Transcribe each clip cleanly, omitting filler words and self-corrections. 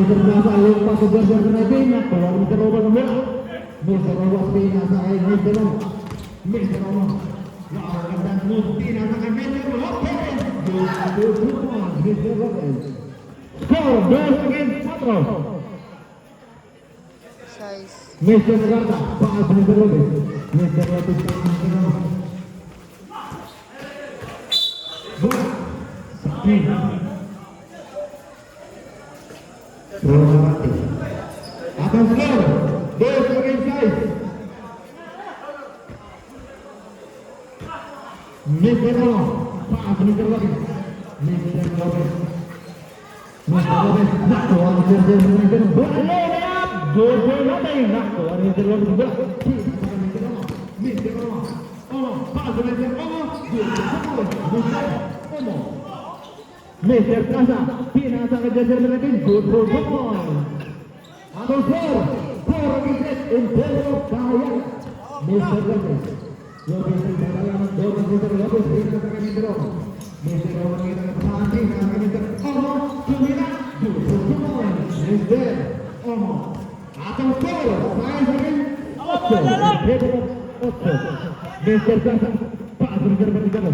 Mister Plaza lupa kejar-kejar Kevin, keluar Mister Robo bola. Mister Robo pinasa kay Mister Robo. Mister Robo. Lawan dan Mutin akan Mister Lopez. Mister Lopez. Skor 2-4. Mister Jakarta, pass Mister Lopez. Mister Lopez. Bola. Akan skor 2-6. Mister Lopez, pass Mister Lopez. Mister Lopez. Mister Lopez, nak tuan Mister Lopez. Bola up, Jojo natin nak tuan Mister Lopez. Bola. Mister Lopez. Oh, pass Mister Lopez. Mister Plaza, pinasa ke Jajar Menetin, good for goal. Atau skor, skor Mister Impero Bahaya. Mister Lopez. Lopez dalam dorong Mister Lopez, pinasa ke Mister Lopez. Mister Lopez kita berhenti, pinasa ke Mister Omo, Sumina, good for goal. Mister Omo. Atau skor, saya sering 8. Mister Plaza, Pak Mister Perdikanto.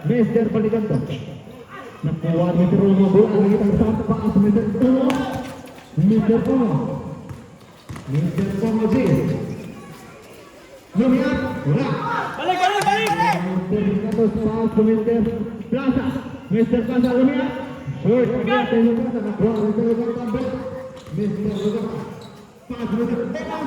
Mister Perdikanto. Nakuha Mister Omo, bola lagi tersangka Pak Mister Omo. Mister Omo. Mister Omo sih. Lumiat, bola. Balik. Mister Plaza, Mister Plaza. Mister Plaza Lumiat. Short, Mister Plaza nakuha Mister Plaza. Mister Plaza. Pas Mister Plaza.